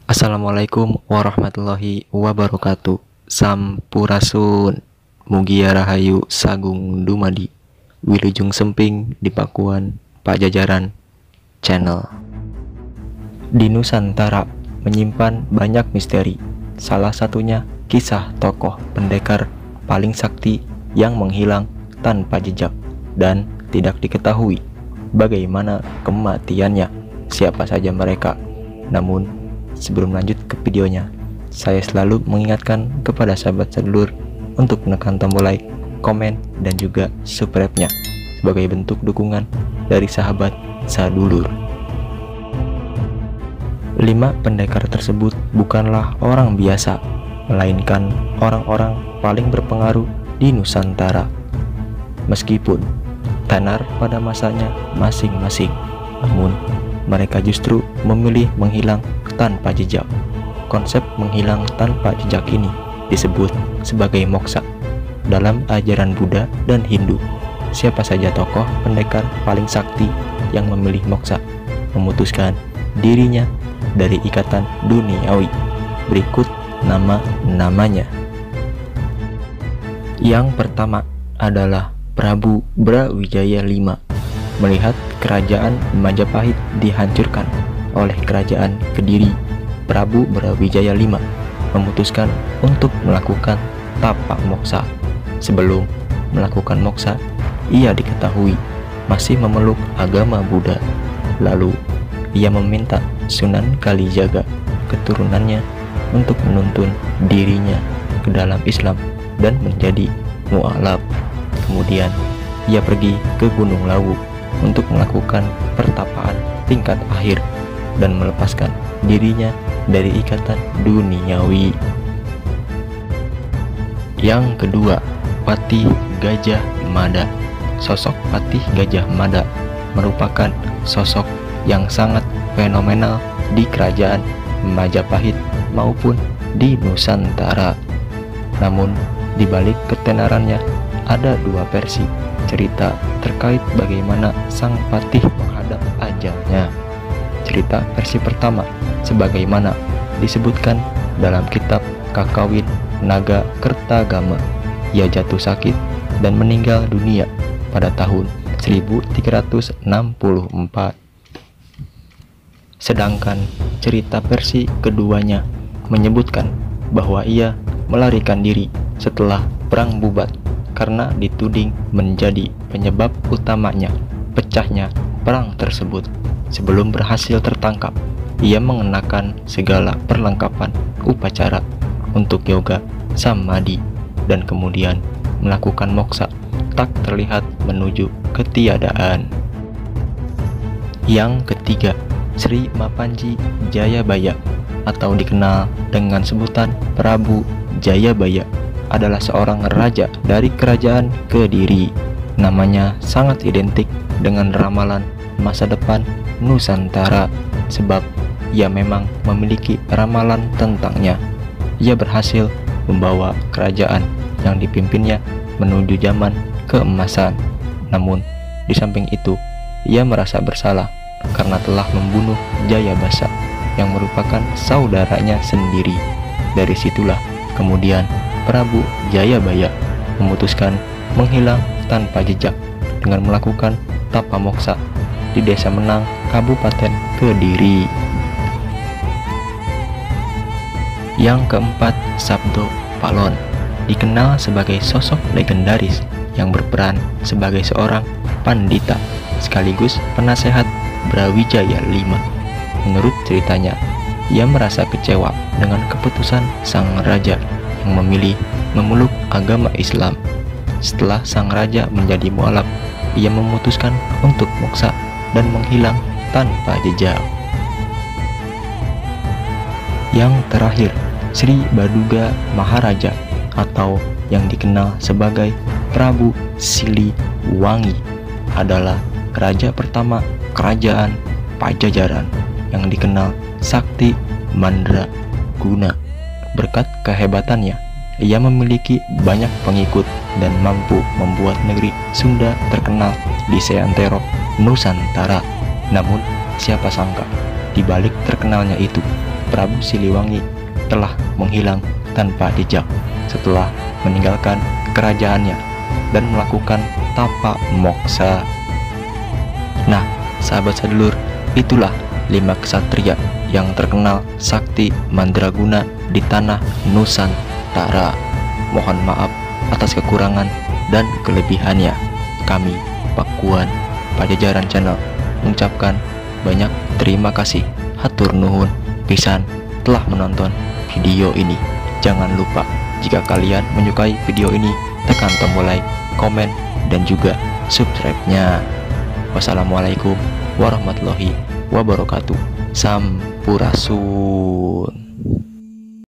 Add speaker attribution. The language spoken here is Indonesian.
Speaker 1: Assalamualaikum warahmatullahi wabarakatuh. Sampurasun. Mugia Rahayu Sagung Dumadi. Wilujeng Semping di Pakuan Pajajaran Channel. Di Nusantara menyimpan banyak misteri. Salah satunya kisah tokoh pendekar paling sakti yang menghilang tanpa jejak dan tidak diketahui bagaimana kematiannya, siapa saja mereka. Namun sebelum lanjut ke videonya, saya selalu mengingatkan kepada sahabat sedulur untuk menekan tombol like, komen, dan juga subscribe-nya sebagai bentuk dukungan dari sahabat sedulur. 5 pendekar tersebut bukanlah orang biasa, melainkan orang-orang paling berpengaruh di Nusantara. Meskipun tenar pada masanya masing-masing, namun mereka justru memilih menghilang tanpa jejak. Konsep menghilang tanpa jejak ini disebut sebagai moksa dalam ajaran Buddha dan Hindu. Siapa saja tokoh pendekar paling sakti yang memilih moksa, memutuskan dirinya dari ikatan duniawi. Berikut nama-namanya. Yang pertama adalah Prabu Brawijaya V. Melihat kerajaan Majapahit dihancurkan oleh kerajaan Kediri, Prabu Brawijaya V memutuskan untuk melakukan tapa moksa. Sebelum melakukan moksa, ia diketahui masih memeluk agama Buddha. Lalu ia meminta Sunan Kalijaga, keturunannya, untuk menuntun dirinya ke dalam Islam dan menjadi mualaf. Kemudian ia pergi ke Gunung Lawu untuk melakukan pertapaan tingkat akhir dan melepaskan dirinya dari ikatan duniawi. Yang kedua, Patih Gajah Mada. Sosok Patih Gajah Mada merupakan sosok yang sangat fenomenal di kerajaan Majapahit maupun di Nusantara. Namun di balik ketenarannya ada dua versi cerita terkait bagaimana sang patih menghadap ajalnya. Cerita versi pertama sebagaimana disebutkan dalam kitab Kakawin Naga Kertagama. Ia jatuh sakit dan meninggal dunia pada tahun 1364. Sedangkan cerita versi keduanya menyebutkan bahwa ia melarikan diri setelah perang bubat karena dituding menjadi penyebab utamanya pecahnya perang tersebut. Sebelum berhasil tertangkap, ia mengenakan segala perlengkapan upacara untuk yoga samadhi dan kemudian melakukan moksa tak terlihat menuju ketiadaan. Yang ketiga, Sri Mapanji Jayabaya atau dikenal dengan sebutan Prabu Jayabaya adalah seorang raja dari kerajaan Kediri. Namanya sangat identik dengan ramalan masa depan Nusantara sebab ia memang memiliki ramalan tentangnya. Ia berhasil membawa kerajaan yang dipimpinnya menuju zaman keemasan. Namun di samping itu ia merasa bersalah karena telah membunuh Jayabasa yang merupakan saudaranya sendiri. Dari situlah kemudian Prabu Jayabaya memutuskan menghilang tanpa jejak dengan melakukan tapa moksa di Desa Menang, Kabupaten Kediri. Yang keempat, Sabdo Palon. Dikenal sebagai sosok legendaris yang berperan sebagai seorang pandita sekaligus penasehat Brawijaya V. Menurut ceritanya, ia merasa kecewa dengan keputusan sang raja yang memilih memeluk agama Islam. Setelah sang raja menjadi mualaf, ia memutuskan untuk moksa dan menghilang tanpa jejak. Yang terakhir, Sri Baduga Maharaja atau yang dikenal sebagai Prabu Siliwangi adalah raja pertama kerajaan Pajajaran yang dikenal sakti mandraguna. Berkat kehebatannya, ia memiliki banyak pengikut dan mampu membuat negeri Sunda terkenal di seantero Nusantara. Namun siapa sangka di balik terkenalnya itu, Prabu Siliwangi telah menghilang tanpa jejak setelah meninggalkan kerajaannya dan melakukan tapa moksa. Nah, sahabat sedulur, itulah 5 ksatria yang terkenal sakti mandraguna di tanah Nusantara. Mohon maaf atas kekurangan dan kelebihannya. Kami Pakuan Pajajaran Channel mengucapkan banyak terima kasih. Hatur nuhun pisan telah menonton video ini. Jangan lupa jika kalian menyukai video ini, tekan tombol like, komen, dan juga subscribe-nya. Wassalamualaikum warahmatullahi wabarakatuh. Sampurasun.